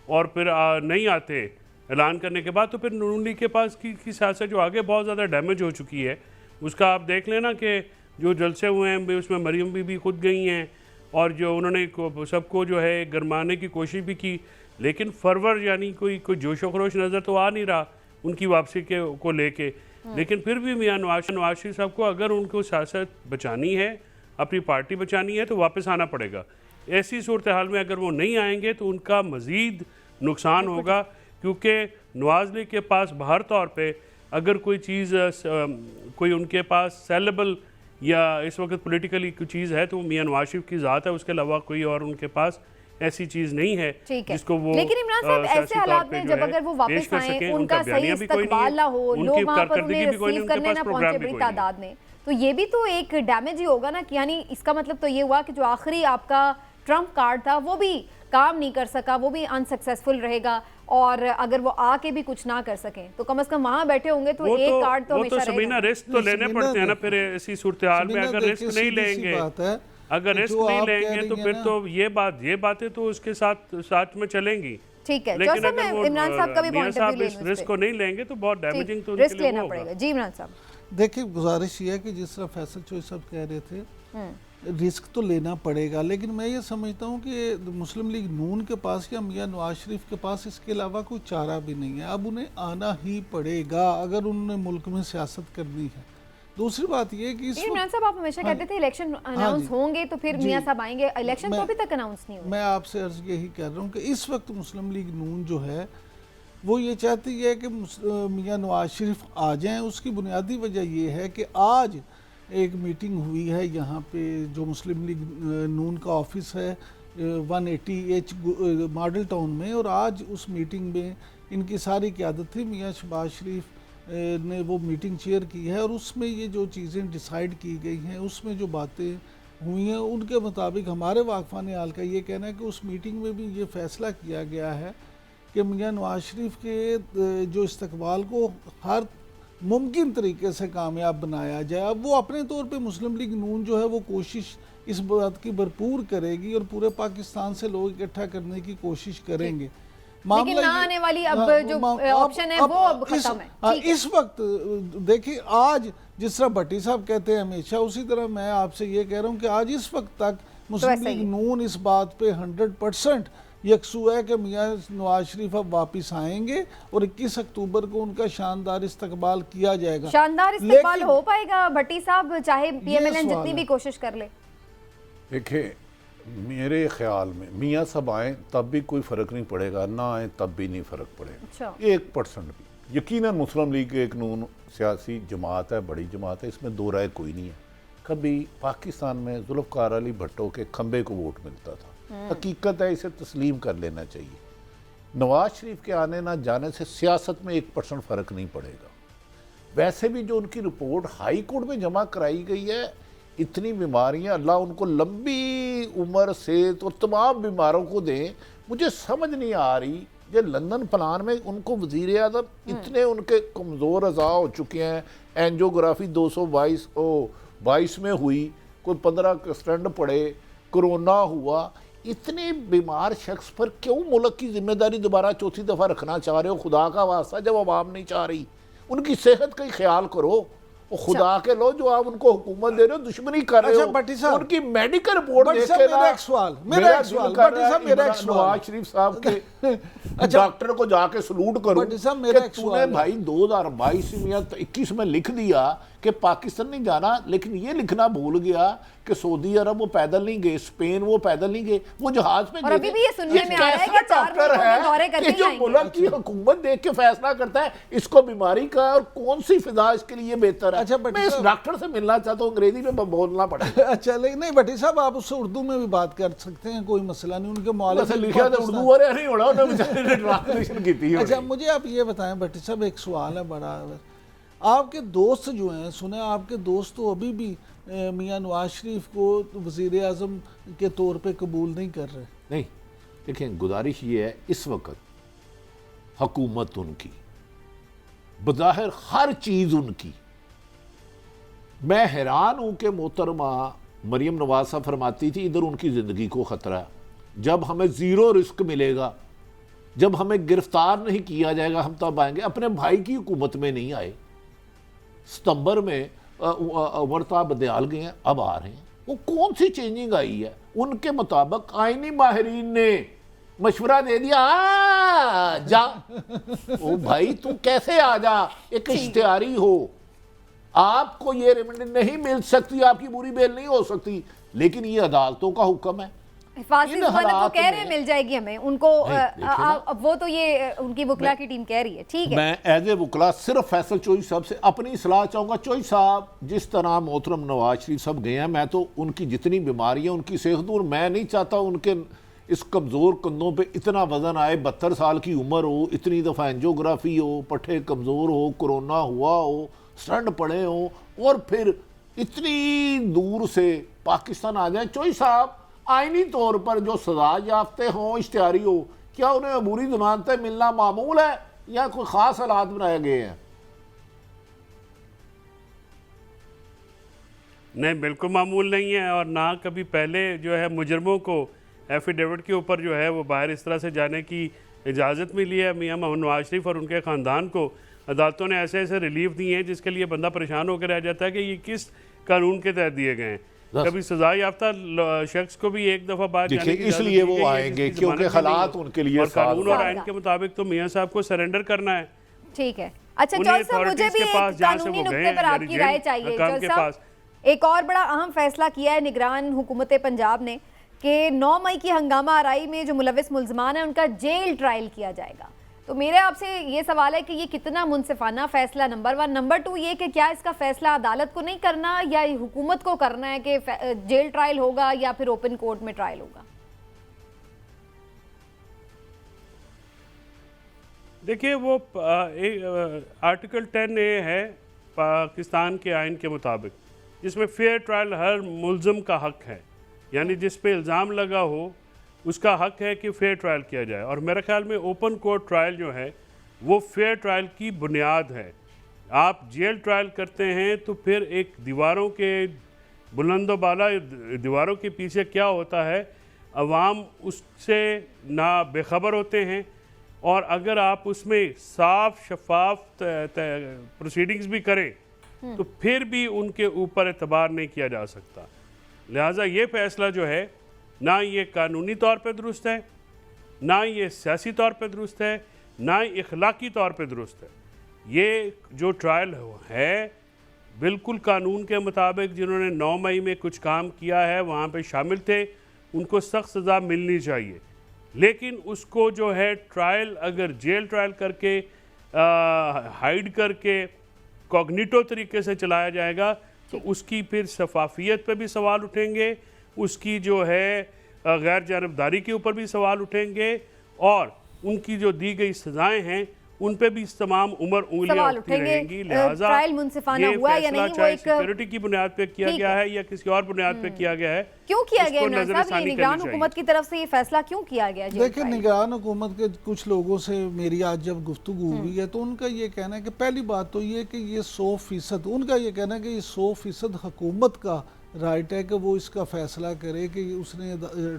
और फिर नहीं आते ऐलान करने के बाद, तो फिर नून लीग के पास की सियासत जो आगे बहुत ज़्यादा डैमेज हो चुकी है, उसका आप देख लेना कि जो जलसे हुए हैं उसमें मरीम बीबी खुद गई हैं और जो उन्होंने सबको जो है गरमाने की कोशिश भी की, लेकिन फरवर यानी कोई जोशो खरोश नज़र तो आ नहीं रहा उनकी वापसी को लेके। लेकिन फिर भी मियां नवाज शरीफ साहब को अगर उनको सियासत बचानी है, अपनी पार्टी बचानी है, तो वापस आना पड़ेगा। ऐसी सूरत हाल में अगर वो नहीं आएंगे तो उनका मज़ीद नुकसान होगा, क्योंकि नवाज लीग के पास बाहर तौर पे अगर कोई चीज़ कोई उनके पास सेलेबल या इस वक्त पॉलिटिकली कोई चीज़ है तो वो मियां नवाज शरीफ की ज़ात है, उसके अलावा कोई और उनके पास ऐसी चीज़ नहीं है जिसको वो। लेकिन इमरान साहब ऐसे हालात में जब अगर वो वापस आए, उनका सही इस्तकबाल ना हो, लोग वहाँ पर उन्हें रिसीव करने ना पहुंचे बड़ी तादाद में, तो ये भी तो एक डैमेज ही होगा ना कि यानी इसका मतलब तो ये हुआ कि जो आखिरी आपका ट्रम्प कार्ड था वो भी काम नहीं कर सका, वो भी अनसक्सेसफुल रहेगा। और अगर वो आके भी कुछ ना कर सकें तो कम से कम वहां बैठे होंगे तो एक कार्ड तो हमेशा रहेगा। रिस्क तो लेने पड़ते हैं ना फिर ऐसी सूरत हाल में। अगर रिस्क नहीं लेंगे, अगर रिस्क नहीं लेंगे तो फिर तो ये बातें तो उसके साथ में चलेंगी। ठीक है, लेकिन अगर वो इमरान साहब का भी पॉइंट ऑफ व्यू लें, रिस्क को नहीं लेंगे तो बहुत डैमेजिंग तो रिस्क लेना पड़ेगा। जी इमरान साहब, देखिए गुजारिश ये है कि जिस तरह फैसल चोइस साहब कह रहे थे रिस्क तो लेना पड़ेगा, लेकिन मैं ये समझता हूँ कि मुस्लिम लीग नून के पास या मियां नवाज शरीफ के पास इसके अलावा कोई चारा भी नहीं है। अब उन्हें आना ही पड़ेगा अगर उन्होंने मुल्क में सियासत करनी है। दूसरी बात ये कि इमरान साहब आप हमेशा कहते थे इलेक्शन अनाउंस होंगे तो फिर मियां साहब आएंगे, इलेक्शन तो अभी तक अनाउंस नहीं हुआ। मैं आपसे अर्ज यही कह रहा हूँ कि इस वक्त मुस्लिम लीग नून जो है वो ये चाहती है कि मियां नवाज शरीफ आ जाएं। उसकी बुनियादी वजह ये है कि आज एक मीटिंग हुई है यहाँ पे जो मुस्लिम लीग नून का ऑफिस है 180H मॉडल टाउन में, और आज उस मीटिंग में इनकी सारी क़यादत थी, मियां शहबाज शरीफ ने वो मीटिंग चेयर की है और उसमें ये जो चीज़ें डिसाइड की गई हैं, उसमें जो बातें हुई हैं उनके मुताबिक हमारे वाकफान हाल का ये कहना है कि उस मीटिंग में भी ये फ़ैसला किया गया है कि मियां नवाज शरीफ के जो इस्तकबाल को हर मुमकिन तरीके से कामयाब बनाया जाए। अब वो अपने तौर पे मुस्लिम लीग नून जो है वो कोशिश इस बात की भरपूर करेगी और पूरे पाकिस्तान से लोग इकट्ठा करने की कोशिश करेंगे। लेकिन ना आने वाली अब जो ऑप्शन है वो अब खत्म है। इस वक्त देखिए, आज जिस तरह भट्टी साहब कहते हैं हमेशा, उसी तरह मैं आपसे ये कह रहा हूँ कि आज इस वक्त तक मुस्लिम लीग नून इस बात पे 100% यकसू है कि मियां नवाज शरीफ अब वापस आएंगे और 21 अक्टूबर को उनका शानदार इस्तकबाल किया जाएगा। शानदार इस्तकबाल हो पाएगा भट्टी साहब, चाहे पीएमएलएन जितनी भी कोशिश कर ले? देखिए, मेरे ख्याल में मियां साहब आए तब भी कोई फ़र्क नहीं पड़ेगा, ना आए तब भी नहीं फ़र्क पड़ेगा। अच्छा। 1% भी। यकीनन मुस्लिम लीग एक नून सियासी जमात है, बड़ी जमात है, इसमें दो राय कोई नहीं है। कभी पाकिस्तान में जुल्फ़कार अली भट्टो के खंबे को वोट मिलता था, हकीकत है, इसे तस्लीम कर लेना चाहिए। नवाज शरीफ के आने ना जाने से सियासत में 1% फ़र्क नहीं पड़ेगा। वैसे भी जो उनकी रिपोर्ट हाई कोर्ट में जमा कराई गई है, इतनी बीमारियां, अल्लाह उनको लंबी उम्र से तो तमाम बीमारों को दें। मुझे समझ नहीं आ रही ये लंदन प्लान में उनको वज़ीर आज़म इतने उनके कमज़ोर अज़ा हो चुके हैं, एंजियोग्राफी 222 में हुई, कोई 15 स्टंट पड़े, कोरोना हुआ, इतने बीमार शख्स पर क्यों मुल्क की जिम्मेदारी दोबारा चौथी दफ़ा रखना चाह रहे हो? खुदा का वास्ता, जब आवाम नहीं चाह रही, उनकी सेहत का ही ख्याल करो। खुदा के लो जो आप उनको हुकूमत दे रहे हो, दुश्मनी कर रहे हो। उनकी मेडिकल रिपोर्ट देख के ना, मेरा नवाज शरीफ साहब के डॉक्टर को जाके सलूट करूं कि तूने भाई 2022 में 21 में लिख दिया कि पाकिस्तान नहीं जाना, लेकिन ये लिखना भूल गया कि सऊदी अरब वो पैदल नहीं गए, स्पेन वो पैदल नहीं गए, वो जहाज में गए। अभी भी ये सुनने में आ रहा है कि 4 दौरे करके जो मुल्क की हुकूमत देख के फैसला करता है इसको बीमारी का और कौन सी फिजा इसके लिए बेहतर है। अच्छा, मैं इस डॉक्टर से मिलना चाहता हूँ, अंग्रेजी में बोलना पड़ेगा। अच्छा, लेकिन नहीं भट्टी साहब, आप उससे उर्दू में भी बात कर सकते हैं, कोई मसला नहीं। उनके मौलिक लिखा था उर्दू और नहीं हो रहा, ट्रांसलेशन की थी। अच्छा, मुझे आप ये बताएं भट्टी साहब, एक सवाल है बड़ा, आपके दोस्त जो हैं, सुने आपके दोस्त तो अभी भी मियां नवाज शरीफ को वज़ीर आज़म के तौर पे कबूल नहीं कर रहे? नहीं, देखें, गुजारिश ये है, इस वक्त हुकूमत उनकी, बज़ाहिर हर चीज़ उनकी। मैं हैरान हूँ कि मोहतरमा मरियम नवाज साहब फरमाती थी इधर उनकी ज़िंदगी को ख़तरा है, जब हमें ज़ीरो रिस्क मिलेगा, जब हमें गिरफ्तार नहीं किया जाएगा हम तब आएंगे। अपने भाई की हुकूमत में नहीं आए, सितंबर में उमरता बदयाल गए हैं, अब आ रहे हैं। वो कौन सी चेंजिंग आई है? उनके मुताबिक आईनी माहिरीन ने मशवरा दे दिया जा। ओ भाई तू कैसे आ जा, एक इश्तिहारी हो, आपको ये रिमांड नहीं मिल सकती, आपकी पूरी बेल नहीं हो सकती, लेकिन ये अदालतों का हुक्म है। फांसी तो कह रहे हैं मिल जाएगी हमें उनको, अब वो तो ये उनकी वकला की टीम कह रही है। ठीक है, मैं एज ए वकला सिर्फ फैसल चोई साहब से अपनी सलाह चाहूँगा। चोई साहब जिस तरह मोहतरम नवाज शरीफ साहब गए हैं, मैं तो उनकी जितनी बीमारियाँ, उनकी सेहत, और मैं नहीं चाहता उनके इस कमज़ोर कंधों पे इतना वज़न आए। 72 साल की उम्र हो, इतनी दफ़ा एंजियोग्राफी हो, पट्टे कमज़ोर हो, कोरोना हुआ हो, स्टंट पड़े हो, और फिर इतनी दूर से पाकिस्तान आ जाए। चोई साहब आईनी तौर पर जो सजा याफ्ते हों, इश्तिहारी हो, क्या उन्हें अबूरी जमानतें मिलना मामूल है या कोई ख़ास हालात बनाए गए हैं? नहीं, बिल्कुल मामूल नहीं है, और ना कभी पहले जो है मुजरमों को एफिडेविट के ऊपर जो है वो बाहर इस तरह से जाने की इजाज़त मिली है। मियां मोहम्मद नवाज शरीफ और उनके ख़ानदान को अदालतों ने ऐसे ऐसे रिलीफ दिए हैं जिसके लिए बंदा परेशान होकर रह जाता है कि ये किस कानून के तहत दिए गए हैं। कभी सजा याफ्ता शख्स को भी एक दफ़ा बाहर जाने की इसलिए वो आएंगे क्योंकि हालात उनके लिए, और कानून और आइन के मुताबिक तो मियां साहब को सरेंडर करना है। ठीक है, अच्छा चौधरी साहब, मुझे भी एक कानूनी नुक्ते पर आपकी राय चाहिए। चौधरी साहब, एक और बड़ा अहम फैसला किया है निगरान हुकूमत पंजाब ने कि 9 मई की हंगामा आराई में जो मुलविस मुल्ज़मान है उनका जेल ट्रायल किया जाएगा। तो मेरे आपसे ये सवाल है कि ये कितना मुनसिफाना फैसला, नंबर 1। नंबर 2 ये कि क्या इसका फैसला अदालत को नहीं करना या हुकूमत को करना है कि जेल ट्रायल होगा या फिर ओपन कोर्ट में ट्रायल होगा? देखिए, वो आर्टिकल 10A है पाकिस्तान के आइन के मुताबिक, जिसमें फेयर ट्रायल हर मुल्ज़म का हक है, यानी जिस पे इल्ज़ाम लगा हो उसका हक है कि फ़ेयर ट्रायल किया जाए। और मेरे ख्याल में ओपन कोर्ट ट्रायल जो है वो फेयर ट्रायल की बुनियाद है। आप जेल ट्रायल करते हैं तो फिर एक दीवारों के बुलंदोबाला दीवारों के पीछे क्या होता है, अवाम उससे ना बेखबर होते हैं, और अगर आप उसमें साफ शफाफ प्रोसीडिंग्स भी करें तो फिर भी उनके ऊपर एतबार नहीं किया जा सकता। लिहाजा ये फ़ैसला जो है ना ये कानूनी तौर पे दुरुस्त है, ना ये सियासी तौर पे दुरुस्त है, ना ही इखलाकी तौर पे दुरुस्त है। ये जो ट्रायल है बिल्कुल कानून के मुताबिक, जिन्होंने 9 मई में कुछ काम किया है वहाँ पे शामिल थे, उनको सख्त सज़ा मिलनी चाहिए। लेकिन उसको जो है ट्रायल अगर जेल ट्रायल करके हाइड करके कॉग्निटो तरीके से चलाया जाएगा तो उसकी फिर शफाफियत पे भी सवाल उठेंगे, उसकी जो है गैर जानबदारी के ऊपर भी सवाल उठेंगे, और उनकी जो दी गई सजाएं हैं उन पे भी तमाम उम्र उंगलियां उठती रहेंगी। लिहाजा ट्रायल मुनसिफाना हुआ या नहीं, वो एक सिक्योरिटी की बुनियाद पे किया गया है या किसी और बुनियाद पे किया गया है, क्यों किया गया इमरान साहब? ये निगरान हुकूमत की तरफ से ये फैसला क्यों किया गया? देखिए, निगरान हुकूमत के कुछ लोगों से मेरी आज जब गुफ्तगू हुई है तो उनका ये कहना है कि पहली बात तो ये कि ये 100%, उनका ये कहना है कि ये 100% हुकूमत का राइट है कि वो इसका फैसला करे कि उसने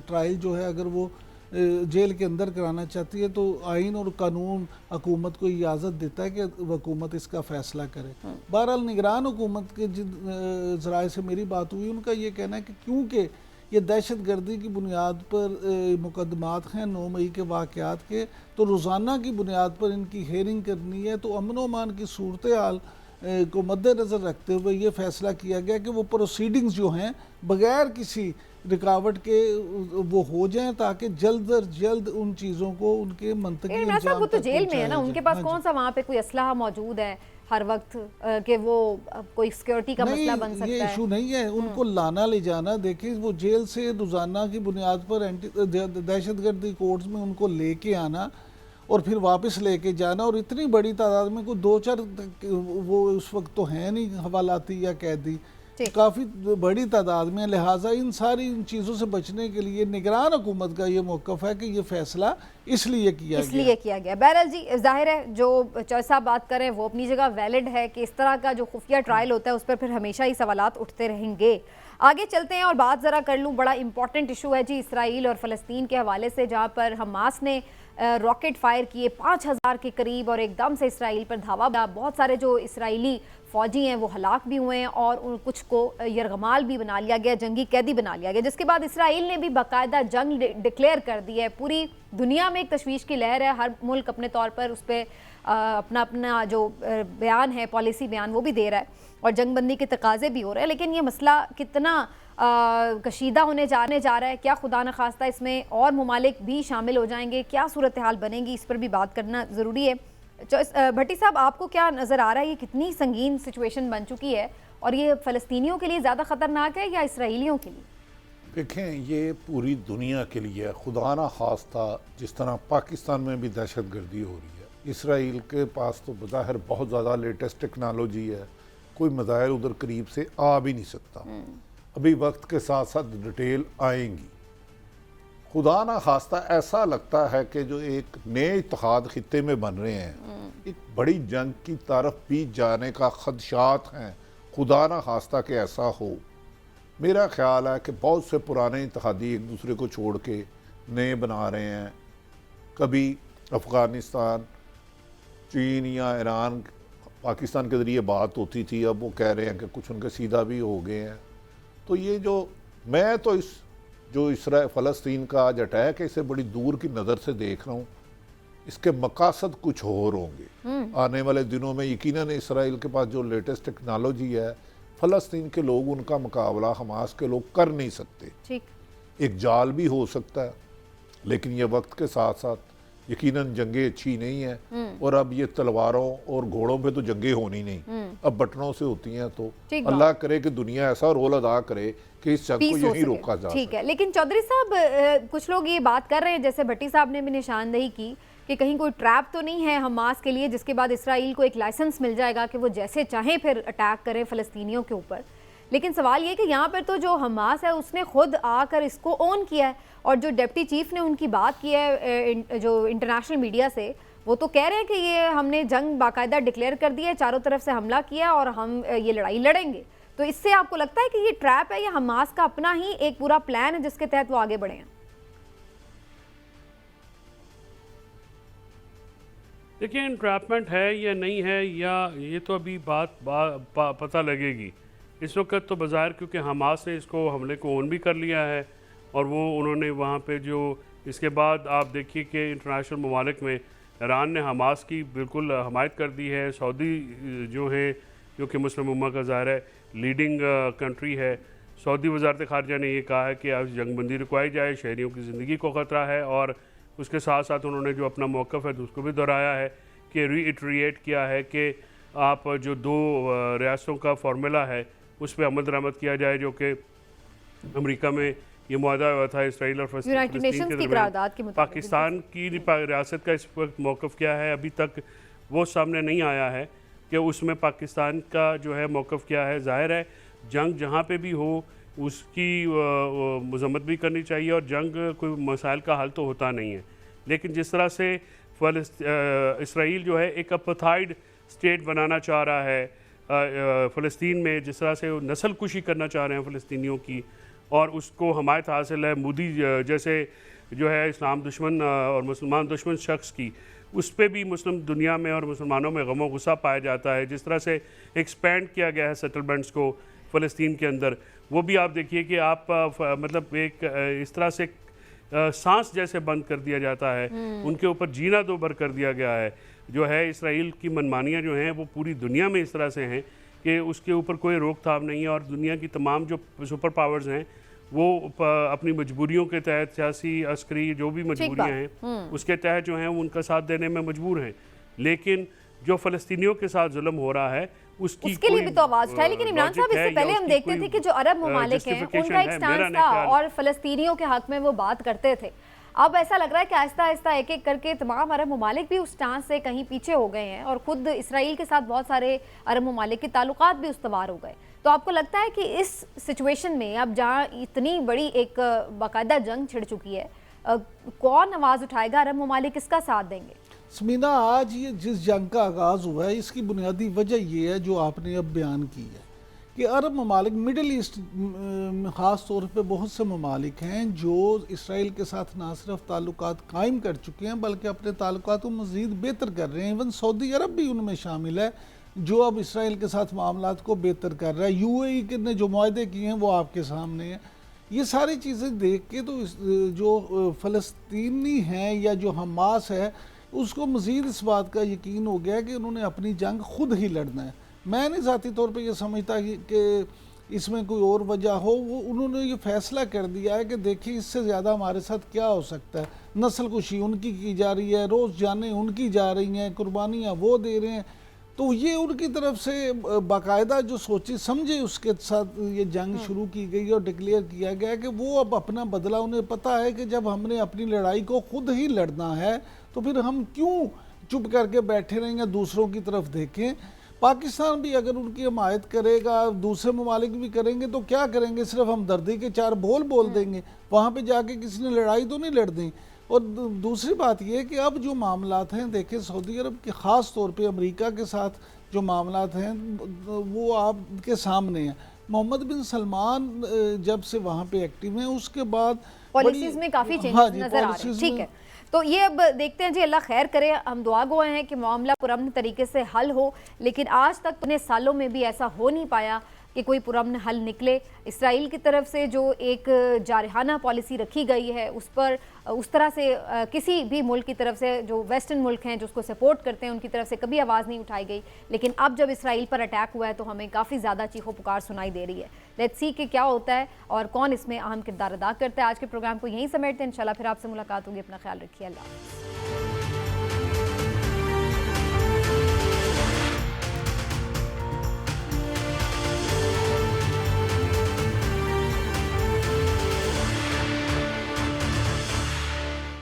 ट्रायल जो है अगर वो जेल के अंदर कराना चाहती है तो आइन और कानून हुकूमत को इजाज़त देता है कि हुकूमत इसका फ़ैसला करे। बहरहाल निगरान हुकूमत के जिन ज़राए से मेरी बात हुई, उनका ये कहना है कि क्योंकि ये दहशत गर्दी की बुनियाद पर मुकदमात हैं 9 मई के वाक़यात के, तो रोज़ाना की बुनियाद पर इनकी हेयरिंग करनी है। तो अमन व अमान की सूरत हाल को मद्देनज़र रखते हुए ये फ़ैसला किया गया कि वो प्रोसीडिंग्स जो हैं बग़ैर किसी रुकावट के वो हो जाएं ताकि जल्द अज जल्द उन चीज़ों को उनके मंतकी अंजाम वो तो जेल में है ना, उनके पास कौन सा वहाँ पे कोई असलहा मौजूद है हर वक्त कि वो कोई सिक्योरिटी का मसला बन सकता है? ये इशू नहीं है, उनको लाना ले जाना। देखिए, वो जेल से रोज़ाना की बुनियाद पर दहशतगर्दी कोर्ट्स में उनको लेके आना और फिर वापस लेके जाना, और इतनी बड़ी तादाद में कोई 2-4 वो उस वक्त तो है नहीं हवालाती या कैदी, काफ़ी बड़ी तादाद में। लिहाजा इन सारी इन चीज़ों से बचने के लिए निगरान हुकूमत का ये मौक़िफ़ है कि ये फ़ैसला इसलिए किया गया। बहरहाल जी, ज़ाहिर है जो चौधरी साहब बात करें वो अपनी जगह वैलिड है कि इस तरह का जो खुफिया ट्रायल होता है उस पर फिर हमेशा ही सवालात उठते रहेंगे। आगे चलते हैं और बात ज़रा कर लूँ, बड़ा इंपॉर्टेंट इशू है जी इसराइल और फ़लस्तीन के हवाले से, जहाँ पर हमास ने रॉकेट फायर किए 5000 के करीब और एकदम से इसराइल पर धावा। बहुत सारे जो इसराइली फ़ौजी हैं वो हलाक भी हुए हैं और कुछ को यरगमाल भी बना लिया गया, जंगी कैदी बना लिया गया, जिसके बाद इसराइल ने भी बाकायदा जंग डिक्लेयर कर दी है। पूरी दुनिया में एक तशवीश की लहर है, हर मुल्क अपने तौर पर उस पर अपना अपना जो बयान है, पॉलिसी बयान, वो भी दे रहा है और जंगबंदी के तकाजे भी हो रहे हैं। लेकिन ये मसला कितना कशीदा होने जा रहा है, क्या खुदा न खास्ता इसमें और ममालिक भी शामिल हो जाएंगे, क्या सूरत हाल बनेगी, इस पर भी बात करना ज़रूरी है। भट्टी साहब, आपको क्या नज़र आ रहा है, ये कितनी संगीन सिचुएशन बन चुकी है और ये फ़लस्तीनियों के लिए ज़्यादा ख़तरनाक है या इसराइलियों के लिए? देखें, ये पूरी दुनिया के लिए खुदा न खास्ता जिस तरह पाकिस्तान में भी दहशत गर्दी हो रही है, इसराइल के पास तो बज़ाहिर बहुत ज़्यादा लेटेस्ट टेक्नोलॉजी है, कोई मज़ाहिर उधर करीब से आ भी नहीं सकता। अभी वक्त के साथ साथ डिटेल आएंगी। खुदा ना खास्ता ऐसा लगता है कि जो एक नए इत्तेहाद खित्ते में बन रहे हैं, एक बड़ी जंग की तरफ भी जाने का खदशात हैं। खुदा ना खास्ता कि ऐसा हो। मेरा ख्याल है कि बहुत से पुराने इत्तेहादी एक दूसरे को छोड़ के नए बना रहे हैं। कभी अफ़गानिस्तान, चीन या ईरान, पाकिस्तान के ज़रिए बात होती थी, अब वो कह रहे हैं कि कुछ उनके सीधा भी हो गए हैं। तो ये जो मैं तो इस जो इसराइल फ़लस्तीन का आज अटैक है, इसे बड़ी दूर की नज़र से देख रहा हूँ। इसके मकासद कुछ और होंगे आने वाले दिनों में। यकीनन इसराइल के पास जो लेटेस्ट टेक्नोलॉजी है, फ़लस्तीन के लोग उनका मुकाबला हमास के लोग कर नहीं सकते। ठीक, एक जाल भी हो सकता है, लेकिन ये वक्त के साथ साथ यकीनन जंगें अच्छी नहीं है। और अब ये तलवारों और घोड़ों पे तो जंगें होनी नहीं, अब बटनों से होती हैं। तो अल्लाह करे कि दुनिया ऐसा रोल अदा करे कि इस जंग को यहीं रोका जा सके। ठीक है, लेकिन चौधरी साहब, कुछ लोग ये बात कर रहे हैं, जैसे भट्टी साहब ने भी निशानदेही की कि कहीं कोई ट्रैप तो नहीं है हमास के लिए, जिसके बाद इसराइल को एक लाइसेंस मिल जाएगा कि वो जैसे चाहें फिर अटैक करें फ़लस्तीनियों के ऊपर। लेकिन सवाल ये कि यहाँ पर तो जो हमास है उसने खुद आकर इसको ऑन किया है, और जो डिप्टी चीफ ने उनकी बात की है जो इंटरनेशनल मीडिया से, वो तो कह रहे हैं कि ये हमने जंग बाकायदा डिक्लेयर कर दिया है, चारों तरफ से हमला किया और हम ये लड़ाई लड़ेंगे। तो इससे आपको लगता है कि ये ट्रैप है या हमास का अपना ही एक पूरा प्लान है जिसके तहत वो आगे बढ़े हैं? देखिए, इंट्रैपमेंट है या नहीं है, या ये तो अभी पता लगेगी। इस वक्त तो बाज़ाहिर क्योंकि हमास ने इसको हमले को ऑन भी कर लिया है, और वो उन्होंने वहाँ पे जो इसके बाद आप देखिए कि इंटरनेशनल ममालिक में ईरान ने हमास की बिल्कुल हमायत कर दी है। सऊदी जो है, जो कि मुस्लिम उम्मा का ज़ाहिर है लीडिंग कंट्री है, सऊदी वज़ारत ख़ारजा ने ये कहा है कि अब जंगबंदी रुकवाई जाए, शहरियों की ज़िंदगी को ख़तरा है। और उसके साथ साथ उन्होंने जो अपना मौक़िफ़ है उसको भी दोहराया है कि रीइटरेट किया है कि आप जो दो रियासतों का फार्मूला है उस पर अमल दरामद किया जाए, जो कि अमेरिका में ये मुआहदा हुआ था इसराइल और फ़लस्तीन के दरमियान। पाकिस्तान की रियासत का इस वक्त मौक़िफ़ क्या है, अभी तक वो सामने नहीं आया है कि उसमें पाकिस्तान का जो है मौक़िफ़ क्या है। ज़ाहिर है जंग जहाँ पे भी हो उसकी मज़म्मत भी करनी चाहिए, और जंग कोई मसाइल का हल तो होता नहीं है। लेकिन जिस तरह से इसराइल जो है एक अपार्थाइड स्टेट बनाना चाह रहा है फ़लस्तीन में, जिस तरह से नस्ल कुशी करना चाह रहे हैं फ़लस्तीनियों की, और उसको हमायत हासिल है मोदी जैसे जो है इस्लाम दुश्मन और मुसलमान दुश्मन शख्स की, उस पर भी मुस्लिम दुनिया में और मुसलमानों में गम व गुस्सा पाया जाता है। जिस तरह से एक्सपेंड किया गया है सेटलमेंट्स को फ़लस्तीन के अंदर, वो भी आप देखिए कि आप मतलब एक इस तरह से सांस जैसे बंद कर दिया जाता है, उनके ऊपर जीना दो भर कर दिया गया है। जो है इसराइल की मनमानियाँ जो हैं वो पूरी दुनिया में इस तरह से हैं कि उसके ऊपर कोई रोकथाम नहीं है, और दुनिया की तमाम जो सुपर पावर्स हैं वो अपनी मजबूरियों के तहत, सियासी अस्करी जो भी मजबूरियाँ हैं उसके तहत जो हैं उनका साथ देने में मजबूर हैं। लेकिन जो फ़लस्तीनियों के साथ जुल्म हो रहा है उसके लिए भी तो आवाज़ उठाए। लेकिन इमरान साहब, इससे पहले हम देखते थे कि जो अरब ममालिक हैं उनका एक स्टांस था और फ़लस्तीनियों के हक़ में वो बात करते थे। अब ऐसा लग रहा है कि आहिस्ता आहिस्ता एक एक करके तमाम अरब ममालिक भी उस स्टांस से कहीं पीछे हो गए हैं, और ख़ुद इसराइल के साथ बहुत सारे अरब ममालिक के ताल्लुकात भी उस्तवार हो गए। तो आपको लगता है कि इस सिचुएशन में अब जहाँ इतनी बड़ी एक बाकायदा जंग छिड़ चुकी है, कौन आवाज़ उठाएगा, अरब ममालिक किसका साथ देंगे? समीना, आज ये जिस जंग का आगाज़ हुआ है इसकी बुनियादी वजह ये है जो आपने अब बयान की है कि अरब ममालिक, मिडल ईस्ट ख़ास तौर पे बहुत से ममालिक हैं जो इसराइल के साथ ना सिर्फ ताल्लुकात कायम कर चुके हैं बल्कि अपने ताल्लुकात को मज़ीद बेहतर कर रहे हैं। इवन सऊदी अरब भी उनमें शामिल है जो अब इसराइल के साथ मामलात को बेहतर कर रहा है। UAE ने जो मुआहदे किए हैं वो आपके सामने हैं। ये सारी चीज़ें देख के तो जो फ़लस्तीनी हैं या जो हमास है उसको मज़ीद इस बात का यकीन हो गया कि उन्होंने अपनी जंग खुद ही लड़ना है। मैं नहीं ज़ाती तौर पे ये समझता कि इसमें कोई और वजह हो, वो उन्होंने ये फ़ैसला कर दिया है कि देखिए इससे ज़्यादा हमारे साथ क्या हो सकता है। नस्ल कुशी उनकी की जा रही है, रोज़ जानें उनकी जा रही हैं, कुर्बानियाँ वो दे रहे हैं, तो ये उनकी तरफ से बाकायदा जो सोची समझे उसके साथ ये जंग शुरू की गई और डिक्लेयर किया गया कि वो अब अपना बदला, उन्हें पता है कि जब हमने अपनी लड़ाई को खुद ही लड़ना है तो फिर हम क्यों चुप करके बैठे रहेंगे, दूसरों की तरफ देखें। पाकिस्तान भी अगर उनकी हमायत करेगा, दूसरे ममालिक भी करेंगे तो क्या करेंगे, सिर्फ हमदर्दी के चार बोल देंगे, वहाँ पे जाके किसी ने लड़ाई तो नहीं लड़ दी। और दूसरी बात यह कि अब जो मामलात हैं, देखें सऊदी अरब के ख़ास तौर पे अमेरिका के साथ जो मामलात हैं वो आपके सामने हैं। मोहम्मद बिन सलमान जब से वहाँ पे एक्टिव हैं उसके बाद पॉलिसीज़ में काफ़ी चेंजेस नज़र आ रहे हैं। ठीक है, तो ये अब देखते हैं जी, अल्लाह खैर करे। हम दुआ गो हैं कि मामला पुरअमन तरीके से हल हो, लेकिन आज तक इतने सालों में भी ऐसा हो नहीं पाया कि कोई पुरअमन हल निकले। इसराइल की तरफ से जो एक जारहाना पॉलिसी रखी गई है उस पर उस तरह से किसी भी मुल्क की तरफ से, जो वेस्टर्न मुल्क हैं जो उसको सपोर्ट करते हैं, उनकी तरफ से कभी आवाज़ नहीं उठाई गई। लेकिन अब जब इसराइल पर अटैक हुआ है तो हमें काफ़ी ज़्यादा चीखो पुकार सुनाई दे रही है। लेट्स सी कि क्या होता है और कौन इसमें अहम किरदार अदा करता है। आज के प्रोग्राम को यहीं समेटते हैं, इंशाल्लाह फिर आपसे मुलाकात होगी। अपना ख्याल रखिए, अल्लाह।